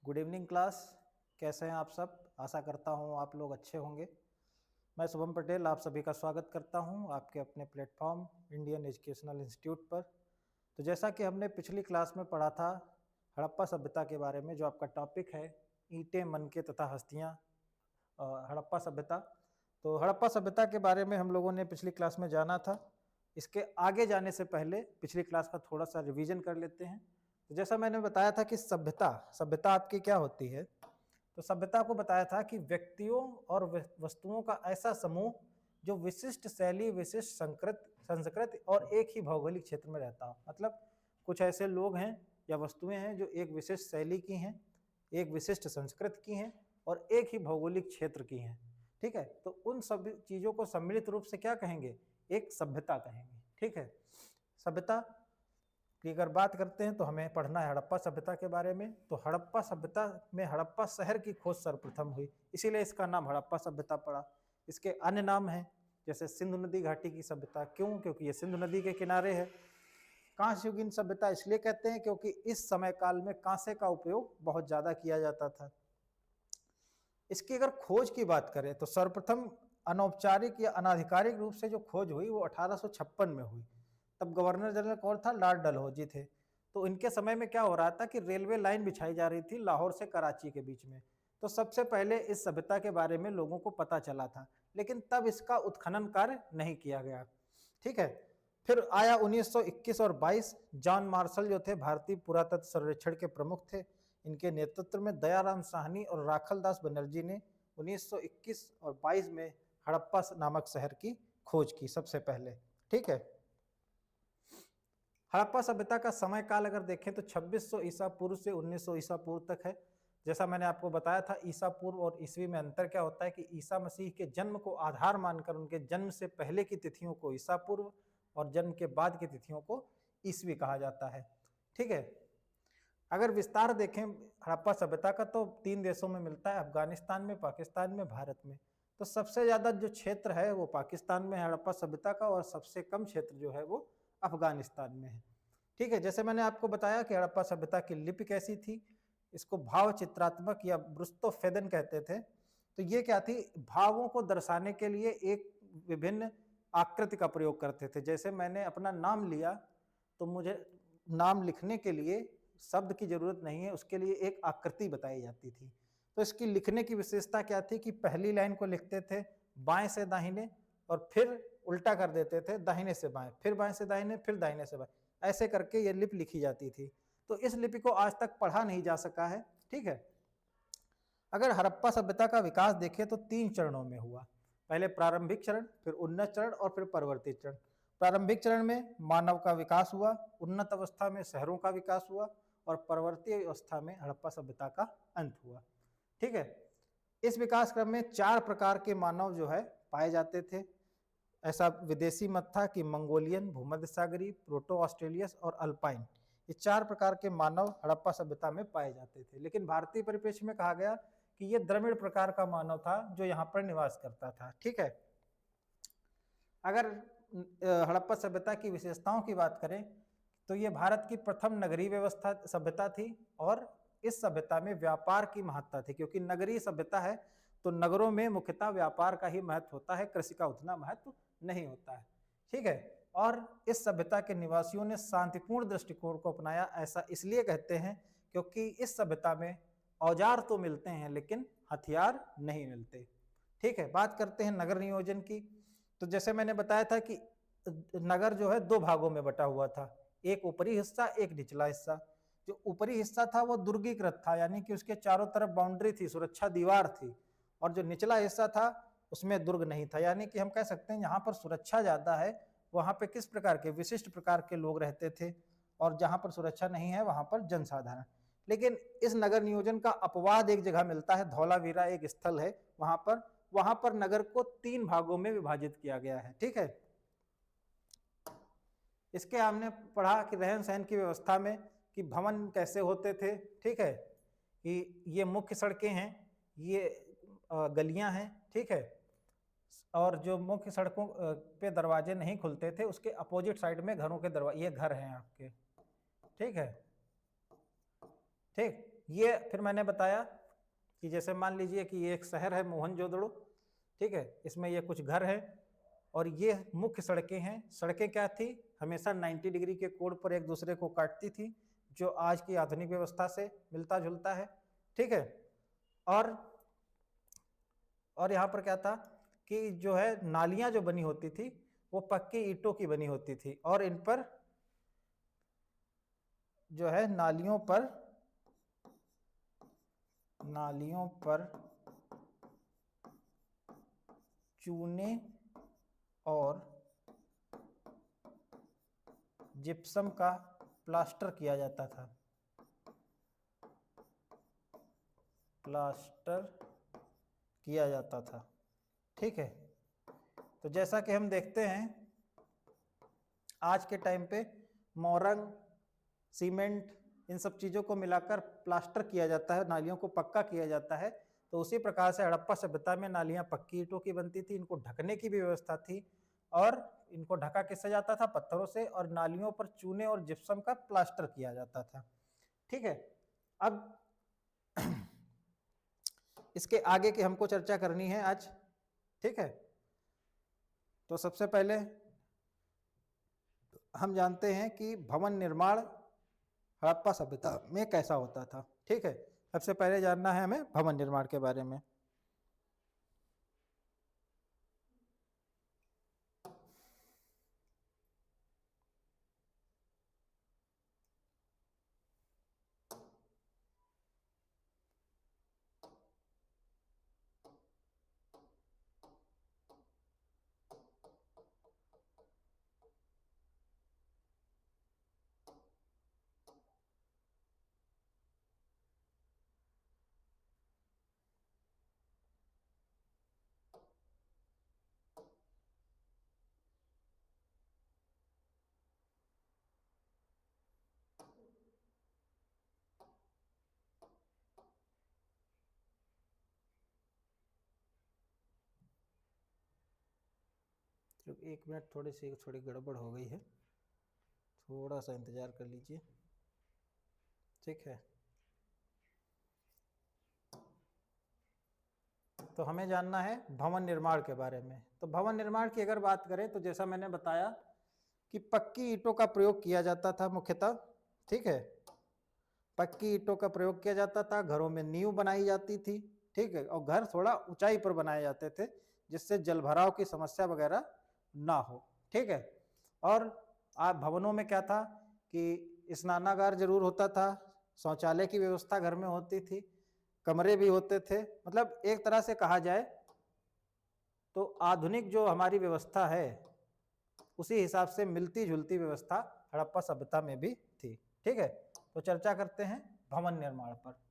Good evening class. कैसे हैं आप सब? आशा करता हूं आप लोग अच्छे होंगे। मैं शुभम पटेल आप सभी का स्वागत करता हूं आपके अपने प्लेटफॉर्म इंडियन एजुकेशनल इंस्टीट्यूट पर। तो जैसा कि हमने पिछली क्लास में पढ़ा था हड़प्पा सभ्यता के बारे में, जो आपका टॉपिक है ईंटें, मनके तथा हस्तियां, हड़प्पा सभ्यता। तो हड़प्पा सभ्यता के बारे में हम लोगों ने पिछली क्लास में जाना था। इसके आगे जाने से पहले पिछली क्लास का थोड़ा सा रिवीजन कर लेते हैं। तो जैसा मैंने बताया था कि सभ्यता सभ्यता आपकी क्या होती है, तो सभ्यता को बताया था कि व्यक्तियों और वस्तुओं का ऐसा समूह जो विशिष्ट शैली, विशिष्ट संस्कृति और एक ही भौगोलिक क्षेत्र में रहता हो। मतलब कुछ ऐसे लोग हैं या वस्तुएं हैं जो एक विशिष्ट शैली की हैं, एक विशिष्ट संस्कृति की हैं और एक ही भौगोलिक क्षेत्र की हैं। ठीक है, तो उन सभी चीजों को सम्मिलित रूप से क्या कहेंगे? एक सभ्यता कहेंगे। ठीक है, सभ्यता की अगर बात करते हैं तो हमें पढ़ना है हड़प्पा सभ्यता के बारे में। तो हड़प्पा सभ्यता में हड़प्पा शहर की खोज सर्वप्रथम हुई, इसीलिए इसका नाम हड़प्पा सभ्यता पड़ा। इसके अन्य नाम हैं जैसे सिंधु नदी घाटी की सभ्यता। क्यों? क्योंकि ये सिंधु नदी के किनारे है। कांस्ययुगीन सभ्यता इसलिए कहते हैं क्योंकि इस समय काल में कांसे का उपयोग बहुत ज्यादा किया जाता था। इसकी अगर खोज की बात करें तो सर्वप्रथम अनौपचारिक या अनाधिकारिक रूप से जो खोज हुई वो 1856 में हुई। तब गवर्नर जनरल कौन था? लॉर्ड डलहौजी थे। तो इनके समय में क्या हो रहा था कि रेलवे लाइन बिछाई जा रही थी लाहौर से कराची के बीच में। तो सबसे पहले इस सभ्यता के बारे में लोगों को पता चला था, लेकिन तब इसका उत्खनन कार्य नहीं किया गया। ठीक है, फिर आया 1921 और 22। जॉन मार्शल जो थे भारतीय पुरातत्व सर्वेक्षण के प्रमुख थे। इनके नेतृत्व में दयाराम साहनी और राखल दास बनर्जी ने 1921 और 22 में हड़प्पा नामक शहर की खोज की सबसे पहले। ठीक है, हड़प्पा सभ्यता का समय काल अगर देखें तो 2600 ईसा पूर्व से 1900 ईसा पूर्व तक है। जैसा मैंने आपको बताया था, ईसा पूर्व और ईसवी में अंतर क्या होता है कि ईसा मसीह के जन्म को आधार मानकर उनके जन्म से पहले की तिथियों को ईसा पूर्व और जन्म के बाद की तिथियों को ईसवी कहा जाता है। ठीक है, अगर विस्तार देखें हड़प्पा सभ्यता का तो 3 देशों में मिलता है, अफगानिस्तान में, पाकिस्तान में, भारत में। तो सबसे ज्यादा जो क्षेत्र है वो पाकिस्तान में है हड़प्पा सभ्यता का, और सबसे कम क्षेत्र जो है वो अफगानिस्तान में है। ठीक है, जैसे मैंने आपको बताया कि हड़प्पा सभ्यता की लिपि कैसी थी, इसको भाव चित्रात्मक या ब्रुस्तोफेदन कहते थे। तो ये क्या थी? भावों को दर्शाने के लिए एक विभिन्न आकृति का प्रयोग करते थे। जैसे मैंने अपना नाम लिया तो मुझे नाम लिखने के लिए शब्द की जरूरत नहीं है, उसके लिए एक आकृति बताई जाती थी। तो इसकी लिखने की विशेषता क्या थी कि पहली लाइन को लिखते थे बाएं से दाहिने और फिर उल्टा कर देते थे, दाहिने से बाएं, फिर बाएं से दाहिने, फिर दाहिने से बाएं, ऐसे करके ये लिपि लिखी जाती थी। तो इस लिपि को आज तक पढ़ा नहीं जा सका है। ठीक है, अगर हड़प्पा सभ्यता का विकास देखें तो 3 चरणों में हुआ। पहले प्रारंभिक चरण, फिर उन्नत चरण और फिर परिवर्तित चरण। प्रारंभिक चरण में मानव का विकास हुआ, उन्नत अवस्था में शहरों का विकास हुआ और परवर्ती अवस्था में हड़प्पा सभ्यता का अंत हुआ। ठीक है, इस विकास क्रम में 4 प्रकार के मानव जो है पाए जाते थे। ऐसा विदेशी मत था कि मंगोलियन, भूमध्य सागरी, प्रोटो ऑस्ट्रेलियस और अल्पाइन, ये 4 प्रकार के मानव हड़प्पा सभ्यता में पाए जाते थे। लेकिन भारतीय परिप्रेक्ष्य में कहा गया कि ये द्रविड़ प्रकार का मानव था जो यहाँ पर निवास करता था। ठीक है, अगर हड़प्पा सभ्यता की विशेषताओं की बात करें तो ये भारत की प्रथम नगरीय व्यवस्था सभ्यता थी और इस सभ्यता में व्यापार की महत्ता थी, क्योंकि नगरीय सभ्यता है तो नगरों में मुख्यतः व्यापार का ही महत्व होता है, कृषि का उतना महत्व नहीं होता है। ठीक है, और इस सभ्यता के निवासियों ने शांतिपूर्ण दृष्टिकोण को अपनाया। ऐसा इसलिए कहते हैं क्योंकि इस सभ्यता में औजार तो मिलते हैं लेकिन हथियार नहीं मिलते। ठीक है, बात करते हैं नगर नियोजन की। तो जैसे मैंने बताया था कि नगर जो है 2 भागों में बटा हुआ था, एक ऊपरी हिस्सा, एक निचला हिस्सा। जो ऊपरी हिस्सा था वो दुर्गीकृत था, यानी कि उसके चारों तरफ बाउंड्री थी, सुरक्षा दीवार थी। और जो निचला हिस्सा था उसमें दुर्ग नहीं था, यानी कि हम कह सकते हैं यहाँ पर सुरक्षा ज्यादा है, वहां पे किस प्रकार के विशिष्ट प्रकार के लोग रहते थे, और जहां पर सुरक्षा नहीं है वहां पर जनसाधारण। लेकिन इस नगर नियोजन का अपवाद एक जगह मिलता है, धौलावीरा एक स्थल है, वहां पर नगर को 3 भागों में विभाजित किया गया है। ठीक है, इसके हमने पढ़ा कि रहन सहन की व्यवस्था में कि भवन कैसे होते थे। ठीक है, कि ये मुख्य सड़कें हैं, ये गलियां हैं। ठीक है, और जो मुख्य सड़कों पे दरवाजे नहीं खुलते थे उसके अपोजिट साइड में घरों के दरवाजे, ये घर हैं आपके। ठीक है, ठीक, ये फिर मैंने बताया कि जैसे मान लीजिए कि ये एक शहर है मोहनजोदड़ो, ठीक है, इसमें ये कुछ घर है और ये मुख्य सड़कें हैं। सड़कें क्या थी, हमेशा 90 डिग्री के कोण पर एक दूसरे को काटती थी, जो आज की आधुनिक व्यवस्था से मिलता जुलता है, ठीक है। और यहाँ पर क्या था कि जो है नालियां जो बनी होती थी वो पक्की ईंटों की बनी होती थी और इन पर जो है नालियों पर चूने और जिप्सम का प्लास्टर किया जाता था, ठीक है। तो जैसा कि हम देखते हैं आज के टाइम पे मोरंग, सीमेंट, इन सब चीज़ों को मिलाकर प्लास्टर किया जाता है, नालियों को पक्का किया जाता है। तो उसी प्रकार से हड़प्पा सभ्यता में नालियां पक्की ईंटों की बनती थी, इनको ढकने की भी व्यवस्था थी और इनको ढका किससे जाता था, पत्थरों से, और नालियों पर चूने और जिप्सम का प्लास्टर किया जाता था, ठीक है। अब इसके आगे की हमको चर्चा करनी है आज, ठीक है। तो सबसे पहले हम जानते हैं कि भवन निर्माण हड़प्पा सभ्यता में कैसा होता था, ठीक है। सबसे पहले जानना है हमें भवन निर्माण के बारे में। तो 1 मिनट, थोड़ी गड़बड़ हो गई है, थोड़ा सा इंतजार कर लीजिए, ठीक है। तो हमें जानना है भवन निर्माण के बारे में। तो भवन निर्माण की अगर बात करें तो जैसा मैंने बताया कि पक्की ईंटों का प्रयोग किया जाता था मुख्यतः, ठीक है। पक्की ईंटों का प्रयोग किया जाता था, घरों में नींव बनाई जाती थी, ठीक है, और घर थोड़ा ऊंचाई पर बनाए जाते थे जिससे जलभराव की समस्या वगैरह ना हो, ठीक है। और आप भवनों में क्या था कि स्नानागार जरूर होता था, शौचालय की व्यवस्था घर में होती थी, कमरे भी होते थे, मतलब एक तरह से कहा जाए तो आधुनिक जो हमारी व्यवस्था है उसी हिसाब से मिलती जुलती व्यवस्था हड़प्पा सभ्यता में भी थी, ठीक है। तो चर्चा करते हैं भवन निर्माण पर।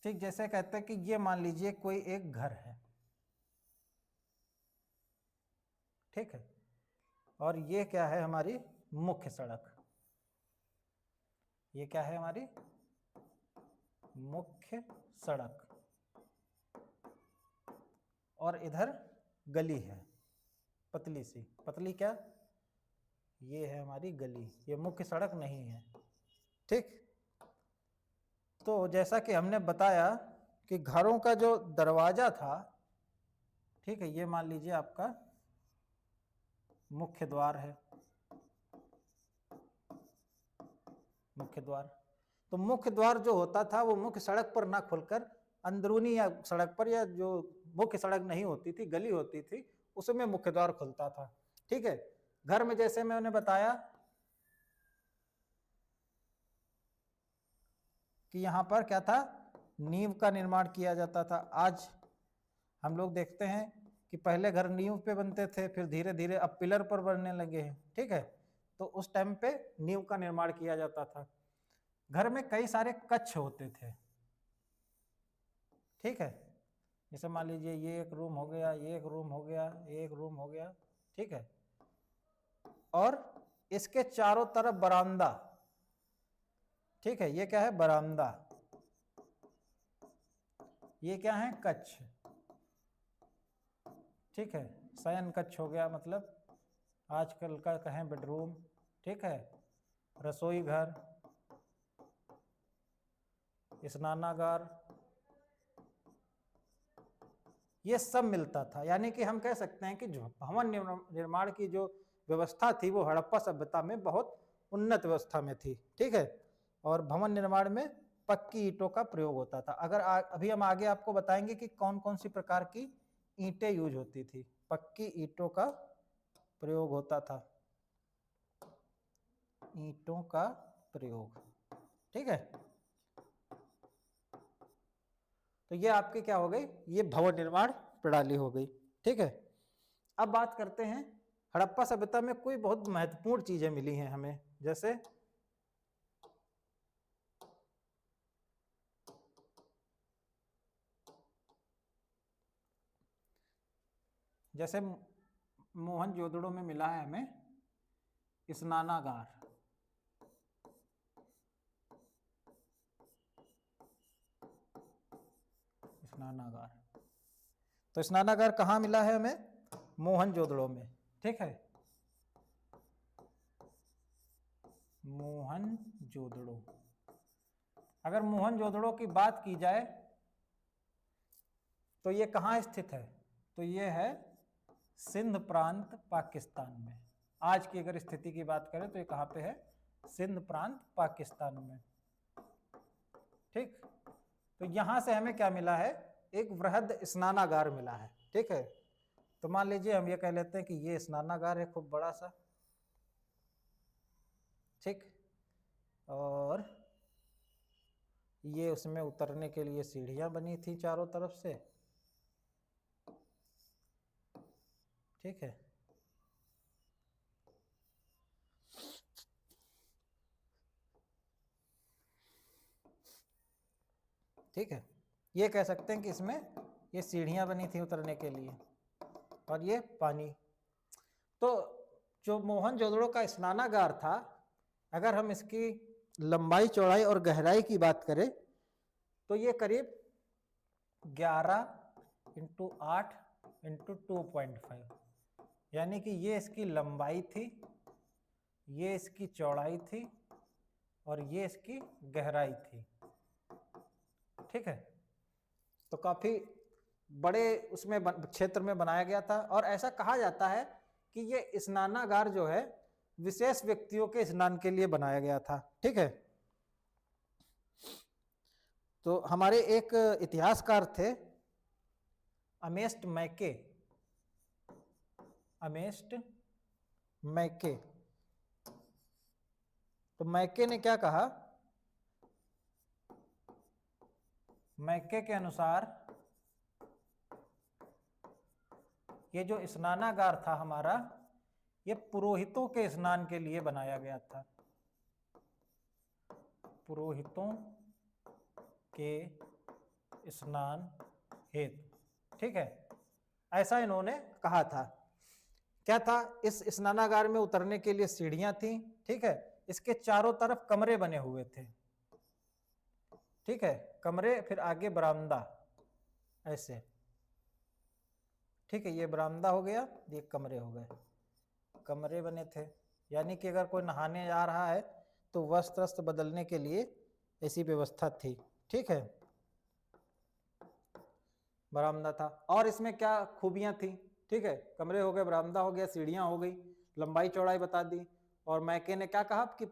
ठीक, जैसे कहते हैं कि ये मान लीजिए कोई एक घर है, ठीक है, और ये क्या है, हमारी मुख्य सड़क। ये क्या है, हमारी मुख्य सड़क, और इधर गली है पतली सी, पतली क्या, ये है हमारी गली, ये मुख्य सड़क नहीं है, ठीक। तो जैसा कि हमने बताया कि घरों का जो दरवाजा था, ठीक है, ये मान लीजिए आपका मुख्य द्वार है, मुख्य द्वार। तो मुख्य द्वार जो होता था वो मुख्य सड़क पर ना खुलकर अंदरूनी या सड़क पर, या जो मुख्य सड़क नहीं होती थी, गली होती थी, उसमें मुख्य द्वार खुलता था, ठीक है। घर में जैसे मैंने बताया कि यहाँ पर क्या था, नींव का निर्माण किया जाता था। आज हम लोग देखते हैं कि पहले घर नींव पे बनते थे, फिर धीरे धीरे अब पिलर पर बनने लगे हैं, ठीक है। तो उस टाइम पे नींव का निर्माण किया जाता था। घर में कई सारे कक्ष होते थे, ठीक है। जैसे मान लीजिए ये एक रूम हो गया, ये एक रूम हो गया, ये एक रूम हो गया, ठीक है। और इसके चारों तरफ बरामदा, ठीक है, ये क्या है, बरामदा, ये क्या है, कक्ष, ठीक है, शयन कक्ष हो गया, मतलब आजकल का कहें बेडरूम, ठीक है, रसोई घर, स्नानागार, ये सब मिलता था। यानी कि हम कह सकते हैं कि जो भवन निर्माण की जो व्यवस्था थी वो हड़प्पा सभ्यता में बहुत उन्नत व्यवस्था में थी, ठीक है। और भवन निर्माण में पक्की ईंटों का प्रयोग होता था। अगर अभी हम आगे आपको बताएंगे कि कौन कौन सी प्रकार की ईंटें यूज होती थी। पक्की ईंटों का प्रयोग होता था, ईंटों का प्रयोग, ठीक है। तो ये आपके क्या हो गई, ये भवन निर्माण प्रणाली हो गई, ठीक है। अब बात करते हैं हड़प्पा सभ्यता में कोई बहुत महत्वपूर्ण चीजें मिली हैं हमें, जैसे जैसे मोहनजोदड़ो में मिला है हमें स्नानागार, स्नानागार। तो स्नानागार कहाँ मिला है हमें, मोहनजोदड़ो में, ठीक है, मोहनजोदड़ो। अगर मोहनजोदड़ो की बात की जाए तो ये कहाँ स्थित है, तो ये है सिंध प्रांत पाकिस्तान में। आज की अगर स्थिति की बात करें तो ये कहाँ पे है, सिंध प्रांत पाकिस्तान में, ठीक। तो यहां से हमें क्या मिला है, एक वृहद स्नानागार मिला है, ठीक है। तो मान लीजिए हम ये कह लेते हैं कि ये स्नानागार है खूब बड़ा सा, ठीक, और ये उसमें उतरने के लिए सीढ़ियां बनी थी चारों तरफ से, ठीक है। ठीक है, ये कह सकते हैं कि इसमें ये सीढ़ियां बनी थी उतरने के लिए, और ये पानी। तो जो मोहनजोदड़ो का स्नानागार था, अगर हम इसकी लंबाई चौड़ाई और गहराई की बात करें तो ये करीब 11 इंटू 8 इंटू 2.5, यानी कि ये इसकी लंबाई थी, ये इसकी चौड़ाई थी, और ये इसकी गहराई थी, ठीक है। तो काफी बड़े उसमें क्षेत्र में बनाया गया था। और ऐसा कहा जाता है कि ये स्नानागार जो है विशेष व्यक्तियों के स्नान के लिए बनाया गया था, ठीक है। तो हमारे एक इतिहासकार थे अमेस्ट मैके, अमेस्ट मैके। तो मैके ने क्या कहा, मैके के अनुसार ये जो स्नानागार था हमारा, ये पुरोहितों के स्नान के लिए बनाया गया था, पुरोहितों के स्नान हेतु, ठीक है, ऐसा इन्होंने कहा था। क्या था, इस स्नानागार में उतरने के लिए सीढ़ियां थी, ठीक है, इसके चारों तरफ कमरे बने हुए थे, ठीक है, कमरे, फिर आगे बरामदा, ऐसे, ठीक है, ये बरामदा हो गया, ये कमरे हो गए, कमरे बने थे। यानी कि अगर कोई नहाने जा रहा है तो वस्त्र बदलने के लिए ऐसी व्यवस्था थी, ठीक है, बरामदा था। और इसमें क्या खूबियां थी, ठीक है, कमरे हो गए, बरामदा हो गया, सीढ़ियां हो गई, लंबाई चौड़ाई बता दी। और मैके ने क्या कहा कि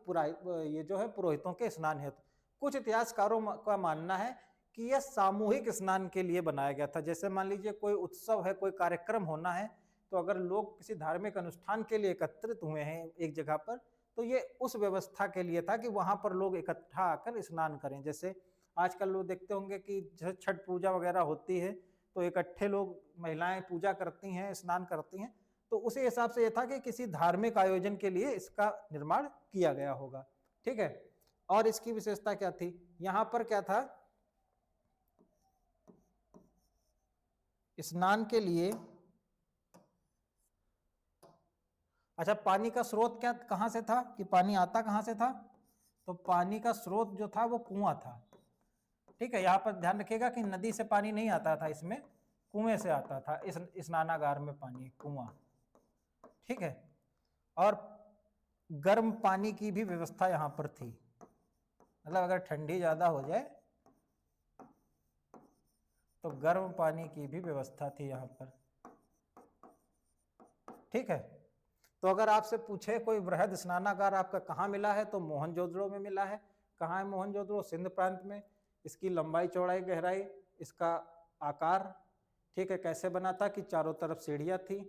ये जो है पुरोहितों के स्नान हेतु। कुछ इतिहासकारों का मानना है कि यह सामूहिक स्नान के लिए बनाया गया था। जैसे मान लीजिए कोई उत्सव है, कोई कार्यक्रम होना है, तो अगर लोग किसी धार्मिक अनुष्ठान के लिए एकत्रित हुए हैं एक जगह पर, तो ये उस व्यवस्था के लिए था कि वहां पर लोग इकट्ठा आकर स्नान करें। जैसे आजकल लोग देखते होंगे कि जैसे छठ पूजा वगैरह होती है तो इकट्ठे लोग, महिलाएं पूजा करती हैं, स्नान करती हैं, तो उसी हिसाब से यह था कि किसी धार्मिक आयोजन के लिए इसका निर्माण किया गया होगा, ठीक है। और इसकी विशेषता क्या थी, यहां पर क्या था, स्नान के लिए अच्छा, पानी का स्रोत क्या कहाँ से था, कि पानी आता कहाँ से था? तो पानी का स्रोत जो था वो कुआं था। ठीक है, यहाँ पर ध्यान रखिएगा कि नदी से पानी नहीं आता था, इसमें कुएं से आता था, इस स्नानागार में पानी कुआं। ठीक है, और गर्म पानी की भी व्यवस्था यहाँ पर थी, मतलब अगर ठंडी ज्यादा हो जाए तो गर्म पानी की भी व्यवस्था थी यहाँ पर। ठीक है, तो अगर आपसे पूछे कोई वृहद स्नानागार आपका कहाँ मिला है, तो मोहनजोदड़ो में मिला है। कहाँ है मोहनजोदड़ो? सिंध प्रांत में। इसकी लंबाई, चौड़ाई, गहराई, इसका आकार, ठीक है, कैसे बना था कि चारों तरफ सीढ़ियाँ थी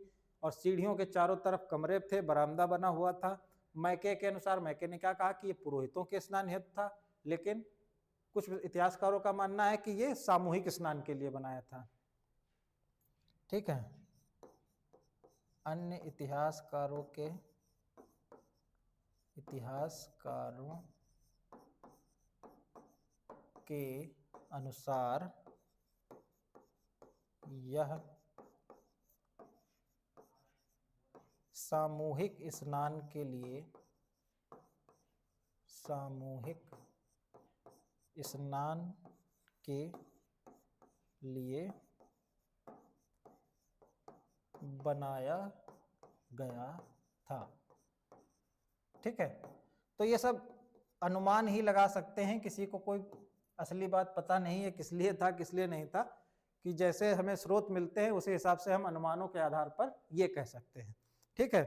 और सीढ़ियों के चारों तरफ कमरे थे, बरामदा बना हुआ था। मैके के अनुसार, मैके ने क्या कहा कि ये पुरोहितों के स्नान हेतु था, लेकिन कुछ इतिहासकारों का मानना है कि ये सामूहिक स्नान के लिए बनाया था। ठीक है, अन्य इतिहासकारों के अनुसार यह सामूहिक स्नान के लिए बनाया गया था। ठीक है, तो ये सब अनुमान ही लगा सकते हैं, किसी को कोई असली बात पता नहीं है किस लिए था किस लिए नहीं था, कि जैसे हमें स्रोत मिलते हैं उसी हिसाब से हम अनुमानों के आधार पर ये कह सकते हैं। ठीक है,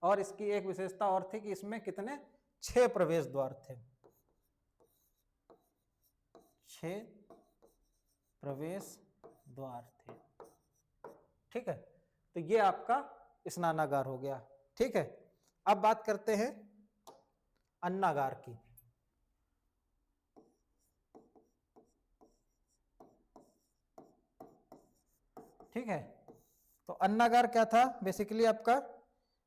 और इसकी एक विशेषता और थी कि इसमें कितने 6 प्रवेश द्वार थे, 6 प्रवेश द्वार थे। ठीक है, तो ये आपका स्नानागार हो गया। ठीक है, अब बात करते हैं अन्नागार की। ठीक है, तो अन्नागार क्या था? बेसिकली आपका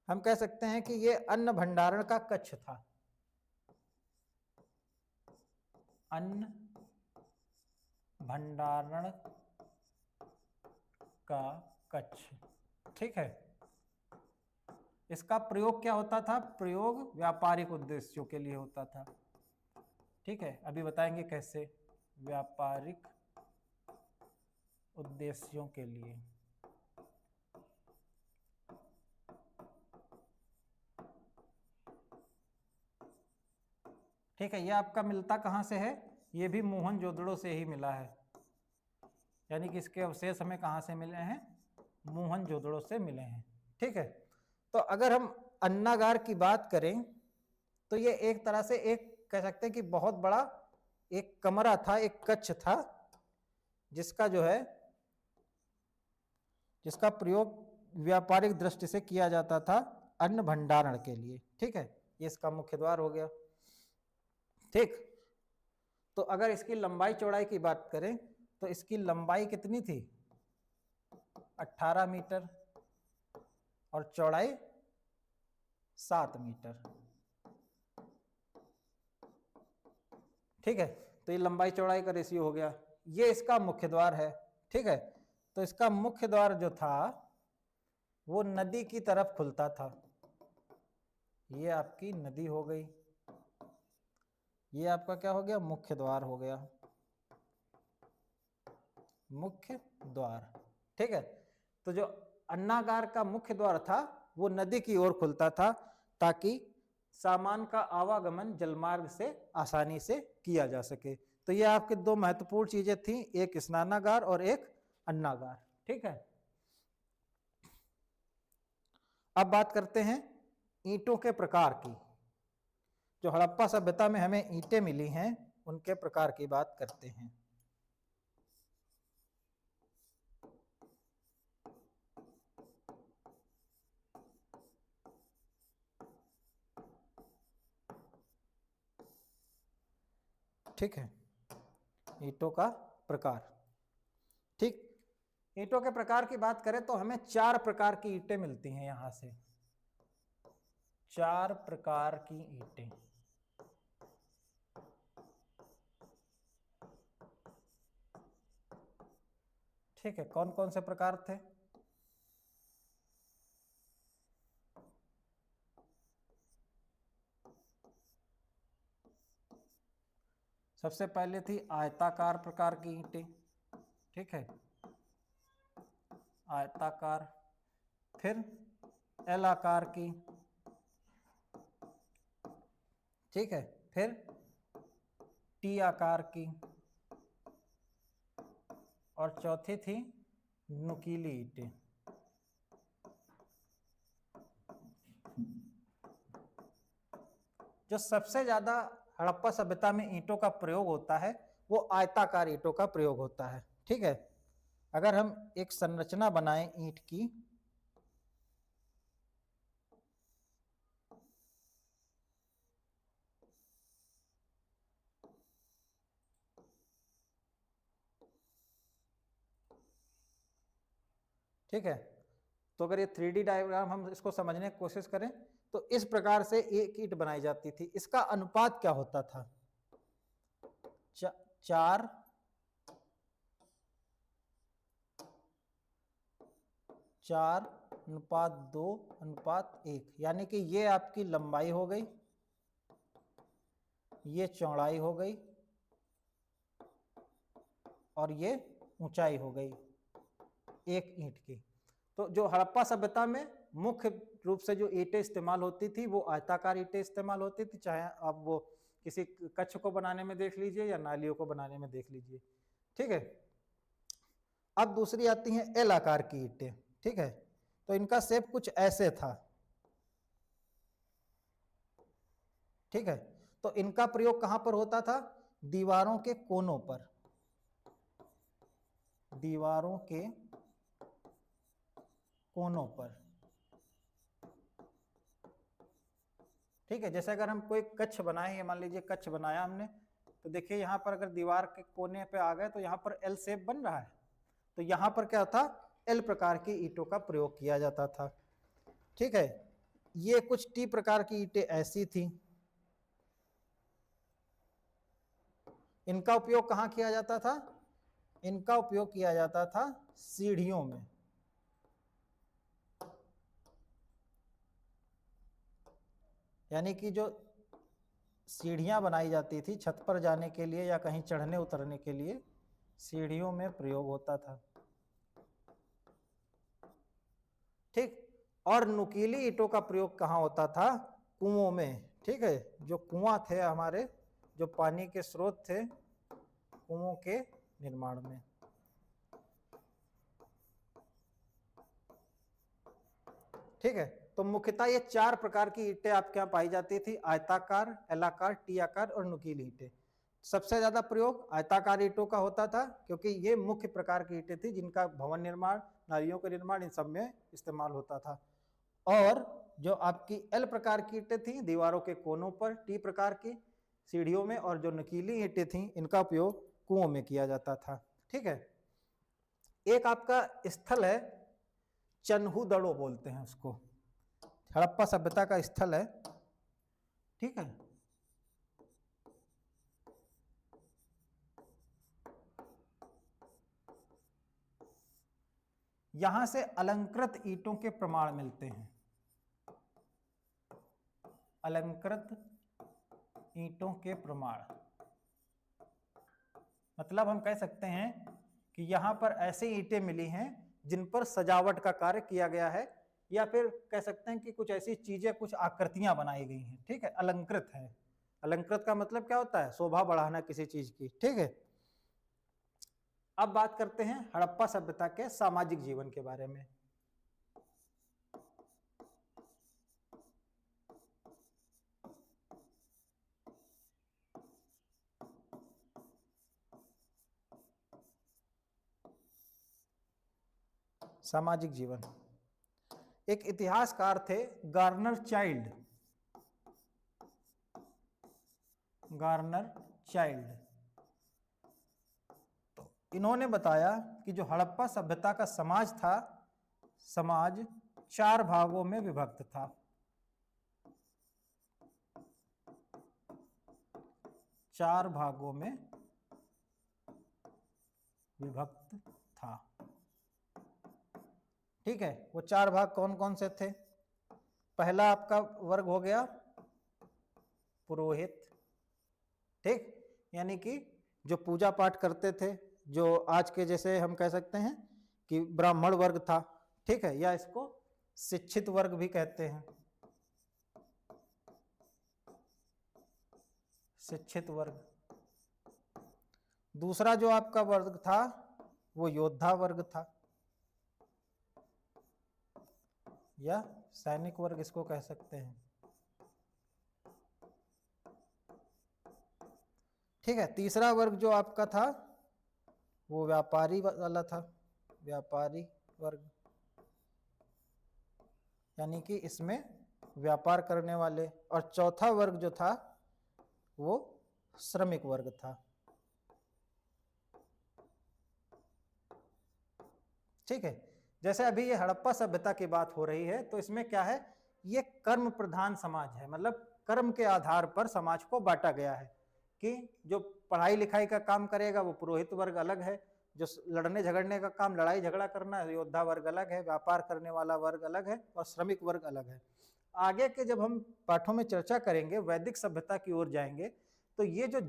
हम कह सकते हैं कि ये अन्न भंडारण का कक्ष था, अन्न भंडारण का कक्ष। ठीक है, इसका प्रयोग क्या होता था? प्रयोग व्यापारिक उद्देश्यों के लिए होता था। ठीक है, अभी बताएंगे कैसे, व्यापारिक उद्देश्यों के लिए। ठीक है, ये आपका मिलता कहाँ से है? ये भी मोहनजोदड़ो से ही मिला है, यानी कि इसके अवशेष हमें कहाँ से मिले हैं? मोहनजोदड़ो से मिले हैं। ठीक है, तो अगर हम अन्नागार की बात करें तो ये एक तरह से एक कह सकते हैं कि बहुत बड़ा एक कमरा था, एक कक्ष था, जिसका जो है जिसका प्रयोग व्यापारिक दृष्टि से किया जाता था अन्न भंडारण के लिए। ठीक है, ये इसका मुख्य द्वार हो गया। ठीक, तो अगर इसकी लंबाई चौड़ाई की बात करें तो इसकी लंबाई कितनी थी? 18 मीटर और चौड़ाई 7 मीटर। ठीक है, तो ये लंबाई चौड़ाई का रेशियो हो गया। ये इसका मुख्य द्वार है। ठीक है, तो इसका मुख्य द्वार जो था वो नदी की तरफ खुलता था। ये आपकी नदी हो गई, ये आपका क्या हो गया? मुख्य द्वार हो गया, मुख्य द्वार। ठीक है, तो जो अन्नागार का मुख्य द्वार था वो नदी की ओर खुलता था, ताकि सामान का आवागमन जलमार्ग से आसानी से किया जा सके। तो ये आपके दो महत्वपूर्ण चीजें थी, एक स्नानागार और एक अन्नागार। ठीक है, अब बात करते हैं ईंटों के प्रकार की। जो हड़प्पा सभ्यता में हमें ईंटें मिली हैं उनके प्रकार की बात करते हैं। ठीक है, ईंटों का प्रकार। ठीक, ईंटों के प्रकार की बात करें तो हमें 4 प्रकार की ईंटें मिलती हैं यहां से, 4 प्रकार की ईंटें। ठीक है, कौन कौन से प्रकार थे? सबसे पहले थी आयताकार प्रकार की ईंटें, ठीक है, आयताकार, फिर एल आकार की, ठीक है, फिर टी आकार की, और चौथी थी नुकीली ईंटें। जो सबसे ज्यादा हड़प्पा सभ्यता में ईंटों का प्रयोग होता है वो आयताकार ईंटों का प्रयोग होता है, ठीक है। अगर हम एक संरचना बनाएं ईंट की, ठीक है, तो अगर ये 3D डायग्राम हम इसको समझने की कोशिश करें तो इस प्रकार से एक ईंट बनाई जाती थी। इसका अनुपात क्या होता था? 4 अनुपात 2 अनुपात 1, यानी कि ये आपकी लंबाई हो गई, ये चौड़ाई हो गई, और ये ऊंचाई हो गई एक ईंट की। तो जो हड़प्पा सभ्यता में मुख्य रूप से जो ईंटें इस्तेमाल होती थी वो आयताकार ईंटें इस्तेमाल होती थी, चाहे आप वो किसी कच्छ को बनाने में देख लीजिए या नालियों को बनाने में देख लीजिए, ठीक है। अब दूसरी आती हैं एल आकार की ईंटें, ठीक है, तो इनका शेप कुछ ऐसे था, ठीक है। तो इनका प्रयोग कहां पर होता था? दीवारों के कोनों पर, दीवारों के कोनों पर, ठीक है। जैसे अगर हम कोई कच्छ बनाए, मान लीजिए कच्छ बनाया हमने, तो देखिए यहाँ पर अगर दीवार के कोने पे आ गए तो यहाँ पर एल शेप बन रहा है, तो यहाँ पर क्या था? एल प्रकार की ईंटों का प्रयोग किया जाता था, ठीक है। ये कुछ टी प्रकार की ईंटें ऐसी थी। इनका उपयोग कहाँ किया जाता था? इनका उपयोग किया जाता था सीढ़ियों में, यानी कि जो सीढ़ियां बनाई जाती थी छत पर जाने के लिए या कहीं चढ़ने उतरने के लिए, सीढ़ियों में प्रयोग होता था, ठीक। और नुकीली ईंटों का प्रयोग कहाँ होता था? कुओं में, ठीक है। जो कुआं थे हमारे, जो पानी के स्रोत थे, कुओं के निर्माण में, ठीक है। तो मुख्यतः ये 4 प्रकार की ईंटें आपके यहाँ पाई जाती थी, आयताकार, एलाकार, टी आकार और नुकीली ईंटें। सबसे ज्यादा प्रयोग आयताकार ईंटों का होता था क्योंकि ये मुख्य प्रकार की ईंटें थी जिनका भवन निर्माण, नालियों के निर्माण, इन सब में इस्तेमाल होता था। और जो आपकी एल प्रकार की ईंटें थी दीवारों के कोनों पर, टी प्रकार की सीढ़ियों में, और जो नुकीली ईंटें थी इनका उपयोग कुओं में किया जाता था, ठीक है। एक आपका स्थल है, चन्हू दड़ो बोलते हैं उसको, हड़प्पा सभ्यता का स्थल है, ठीक है। यहां से अलंकृत ईंटों के प्रमाण मिलते हैं, अलंकृत ईंटों के प्रमाण, मतलब हम कह सकते हैं कि यहां पर ऐसी ईंटें मिली हैं जिन पर सजावट का कार्य किया गया है, या फिर कह सकते हैं कि कुछ ऐसी चीजें, कुछ आकृतियां बनाई गई हैं, ठीक है, अलंकृत है। अलंकृत का मतलब क्या होता है? शोभा बढ़ाना किसी चीज की, ठीक है। अब बात करते हैं हड़प्पा सभ्यता के सामाजिक जीवन के बारे में। सामाजिक जीवन, एक इतिहासकार थे गार्नर चाइल्ड, गार्नर चाइल्ड। तो इन्होंने बताया कि जो हड़प्पा सभ्यता का समाज था, समाज 4 भागों में विभक्त था, 4 भागों में विभक्त था, ठीक है। वो 4 भाग कौन कौन से थे? पहला आपका वर्ग हो गया पुरोहित, ठीक, यानी कि जो पूजा पाठ करते थे, जो आज के जैसे हम कह सकते हैं कि ब्राह्मण वर्ग था, ठीक है, या इसको शिक्षित वर्ग भी कहते हैं, शिक्षित वर्ग। दूसरा जो आपका वर्ग था वो योद्धा वर्ग था, या सैनिक वर्ग इसको कह सकते हैं, ठीक है। तीसरा वर्ग जो आपका था वो व्यापारी वाला था, व्यापारी वर्ग, यानी कि इसमें व्यापार करने वाले। और चौथा वर्ग जो था वो श्रमिक वर्ग था, ठीक है। जैसे अभी ये हड़प्पा सभ्यता की बात हो रही है, तो इसमें क्या है, ये कर्म प्रधान समाज है, मतलब कर्म के आधार पर समाज को बांटा गया है कि जो पढ़ाई लिखाई का काम करेगा वो पुरोहित वर्ग अलग है, जो लड़ने झगड़ने का काम, लड़ाई झगड़ा करना है, योद्धा वर्ग अलग है, व्यापार करने वाला वर्ग अलग है, और श्रमिक वर्ग अलग है। आगे के जब हम पाठों में चर्चा करेंगे, वैदिक सभ्यता की ओर जाएंगे, तो ये जो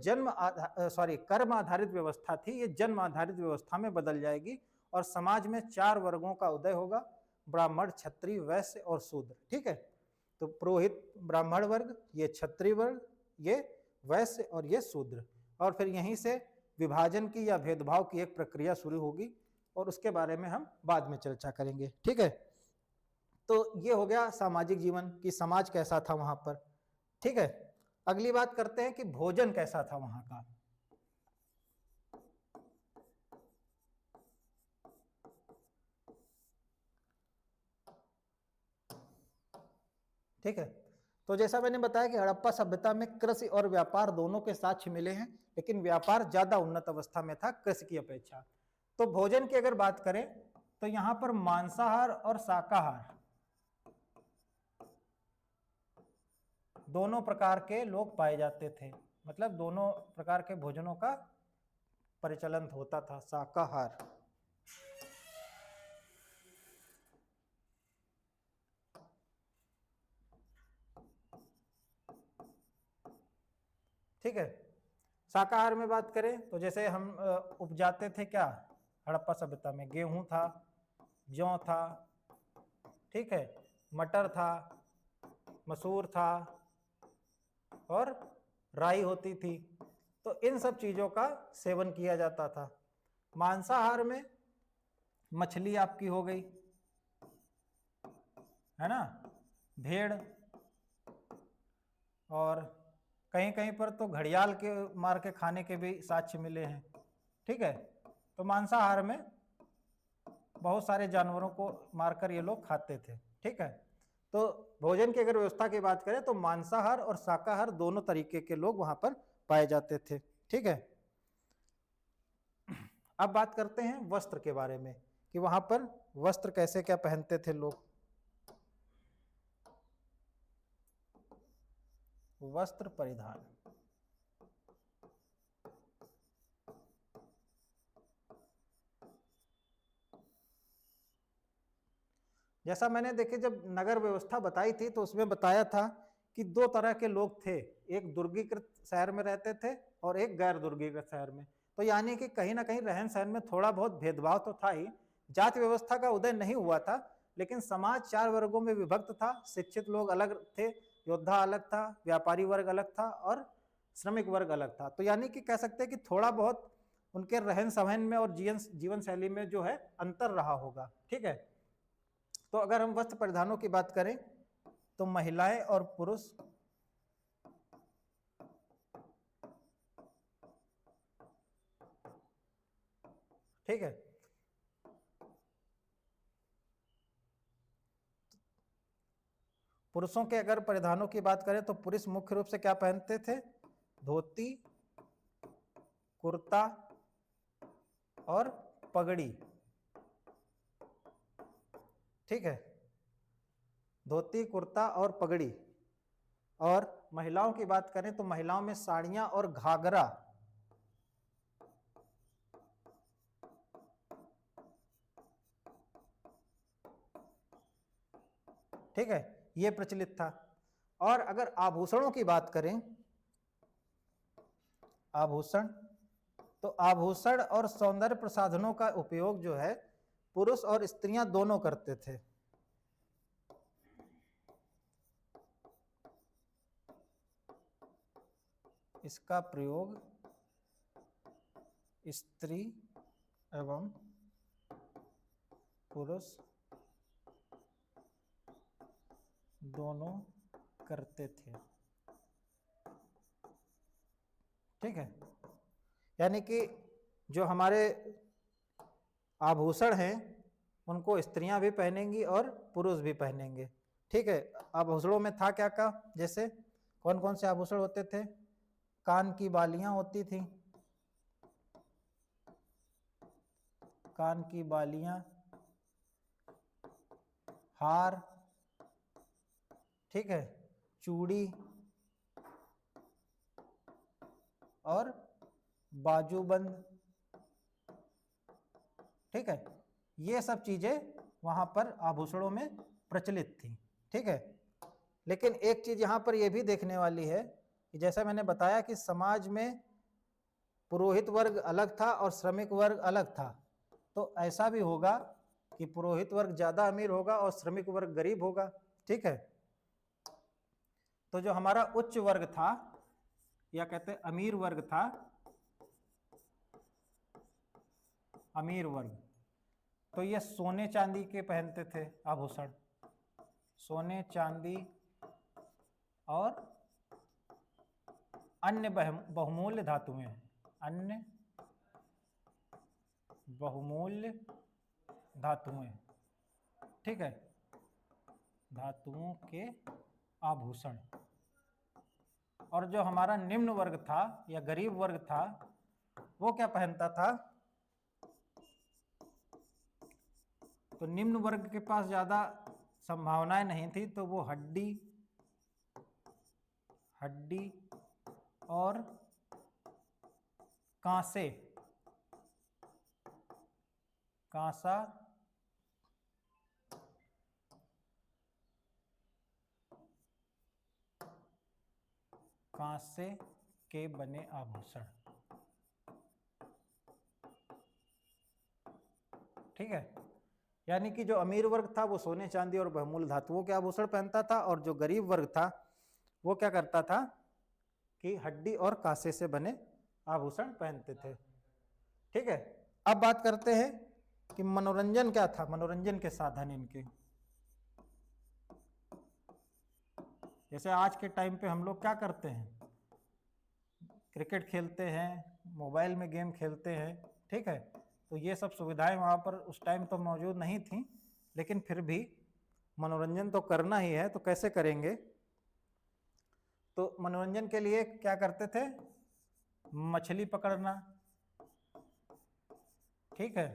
कर्म आधारित व्यवस्था थी, ये जन्म आधारित व्यवस्था में बदल जाएगी और समाज में 4 वर्गों का उदय होगा, ब्राह्मण, क्षत्रिय, वैश्य और शूद्र, ठीक है। तो पुरोहित ब्राह्मण वर्ग, ये क्षत्रिय वर्ग, ये वैश्य और ये शूद्र, और फिर यहीं से विभाजन की या भेदभाव की एक प्रक्रिया शुरू होगी, और उसके बारे में हम बाद में चर्चा करेंगे, ठीक है। तो ये हो गया सामाजिक जीवन की, समाज कैसा था वहां पर, ठीक है। अगली बात करते हैं कि भोजन कैसा था वहां का। ठीक है, तो जैसा मैंने बताया कि हड़प्पा सभ्यता में कृषि और व्यापार दोनों के साक्ष्य मिले हैं, लेकिन व्यापार ज्यादा उन्नत अवस्था में था कृषि की अपेक्षा। तो भोजन की अगर बात करें तो यहां पर मांसाहार और शाकाहार दोनों प्रकार के लोग पाए जाते थे, मतलब दोनों प्रकार के भोजनों का परिचलन होता था। शाकाहार, ठीक है। शाकाहार में बात करें तो जैसे हम उपजाते थे क्या हड़प्पा सभ्यता में, गेहूं था, जौ था, ठीक है, मटर था, मसूर था, और राई होती थी। तो इन सब चीजों का सेवन किया जाता था। मांसाहार में मछली आपकी हो गई, है ना, भेड़, और कहीं कहीं पर तो घड़ियाल के मार के खाने के भी साक्ष्य मिले हैं, ठीक है। तो मांसाहार में बहुत सारे जानवरों को मारकर ये लोग खाते थे, ठीक है। तो भोजन की अगर व्यवस्था की बात करें तो मांसाहार और शाकाहार दोनों तरीके के लोग वहां पर पाए जाते थे, ठीक है। अब बात करते हैं वस्त्र के बारे में कि वहां पर वस्त्र कैसे क्या पहनते थे लोग। वस्त्र परिधान, जैसा मैंने देखे जब नगर व्यवस्था बताई थी तो उसमें बताया था कि 2 तरह के लोग थे, एक दुर्गीकृत शहर में रहते थे और एक गैर दुर्गीकृत शहर में। तो यानी कि कहीं ना कहीं रहन सहन में थोड़ा बहुत भेदभाव तो था ही, जाति व्यवस्था का उदय नहीं हुआ था, लेकिन समाज 4 वर्गों में विभक्त था। शिक्षित लोग अलग थे, योद्धा अलग था, व्यापारी वर्ग अलग था, और श्रमिक वर्ग अलग था। तो यानी कि कह सकते हैं कि थोड़ा बहुत उनके रहन सहन में और जीवन शैली में जो है अंतर रहा होगा, ठीक है। तो अगर हम वस्त्र परिधानों की बात करें तो महिलाएं और पुरुष ठीक है, पुरुषों के अगर परिधानों की बात करें तो पुरुष मुख्य रूप से क्या पहनते थे, धोती, कुर्ता और पगड़ी, ठीक है, धोती, कुर्ता और पगड़ी। और महिलाओं की बात करें तो महिलाओं में साड़ियां और घाघरा, ठीक है, ये प्रचलित था। और अगर आभूषणों की बात करें आभूषण। तो आभूषण और सौंदर्य प्रसाधनों का उपयोग जो है पुरुष और स्त्रियां दोनों करते थे। इसका प्रयोग स्त्री एवं पुरुष दोनों करते थे। ठीक है, यानी कि जो हमारे आभूषण हैं उनको स्त्रियां भी पहनेंगी और पुरुष भी पहनेंगे। ठीक है, आभूषणों में था क्या क्या, जैसे कौन कौन से आभूषण होते थे? कान की बालियां होती थी, कान की बालियां, हार, ठीक है, चूड़ी और बाजूबंद। ठीक है, ये सब चीजें वहां पर आभूषणों में प्रचलित थी। ठीक है, लेकिन एक चीज यहां पर यह भी देखने वाली है कि जैसा मैंने बताया कि समाज में पुरोहित वर्ग अलग था और श्रमिक वर्ग अलग था, तो ऐसा भी होगा कि पुरोहित वर्ग ज्यादा अमीर होगा और श्रमिक वर्ग गरीब होगा। ठीक है, तो जो हमारा उच्च वर्ग था या कहते हैं अमीर वर्ग था, अमीर वर्ग, तो ये सोने चांदी के पहनते थे आभूषण, सोने चांदी और अन्य बहुमूल्य धातुएं, अन्य बहुमूल्य धातुएं। ठीक है, धातुओं के आभूषण। और जो हमारा निम्न वर्ग था या गरीब वर्ग था वो क्या पहनता था? तो निम्न वर्ग के पास ज्यादा संभावनाएं नहीं थी, तो वो हड्डी और कांसे, कांसा कांसे के बने आभूषण। ठीक है, यानी कि जो अमीर वर्ग था वो सोने चांदी और बहुमूल्य धातुओं के आभूषण पहनता था, और जो गरीब वर्ग था वो क्या करता था कि हड्डी और कांसे से बने आभूषण पहनते थे। ठीक है, अब बात करते हैं कि मनोरंजन क्या था, मनोरंजन के साधन इनके। जैसे आज के टाइम पे हम लोग क्या करते हैं, क्रिकेट खेलते हैं, मोबाइल में गेम खेलते हैं। ठीक है, तो ये सब सुविधाएं वहाँ पर उस टाइम तो मौजूद नहीं थी, लेकिन फिर भी मनोरंजन तो करना ही है, तो कैसे करेंगे? तो मनोरंजन के लिए क्या करते थे? मछली पकड़ना, ठीक है,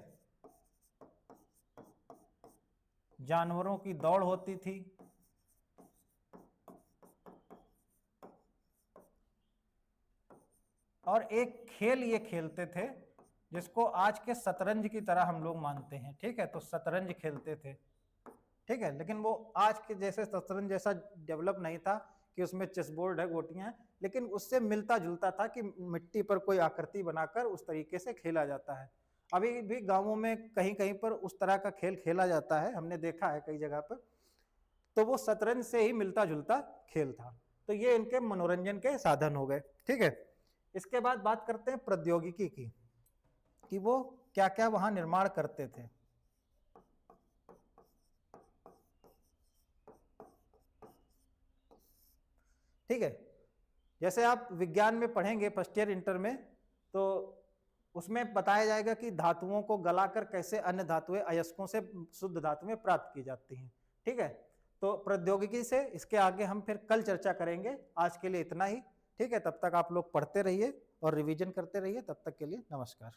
जानवरों की दौड़ होती थी, और एक खेल ये खेलते थे जिसको आज के शतरंज की तरह हम लोग मानते हैं। ठीक है, तो शतरंज खेलते थे। ठीक है, लेकिन वो आज के जैसे शतरंज जैसा डेवलप नहीं था कि उसमें चेस बोर्ड है, गोटियां हैं, लेकिन उससे मिलता जुलता था कि मिट्टी पर कोई आकृति बनाकर उस तरीके से खेला जाता है। अभी भी गांवों में कहीं कहीं पर उस तरह का खेल खेला जाता है, हमने देखा है कई जगह पर। तो वो शतरंज से ही मिलता जुलता खेल था। तो ये इनके मनोरंजन के साधन हो गए। ठीक है, इसके बाद बात करते हैं प्रौद्योगिकी की, कि वो क्या क्या वहां निर्माण करते थे। ठीक है, जैसे आप विज्ञान में पढ़ेंगे फर्स्ट ईयर इंटर में, तो उसमें बताया जाएगा कि धातुओं को गलाकर कैसे अन्य धातुएं अयस्कों से शुद्ध धातुएं प्राप्त की जाती हैं। ठीक है, तो प्रौद्योगिकी से इसके आगे हम फिर कल चर्चा करेंगे। आज के लिए इतना ही। ठीक है, तब तक आप लोग पढ़ते रहिए और रिवीजन करते रहिए। तब तक के लिए नमस्कार।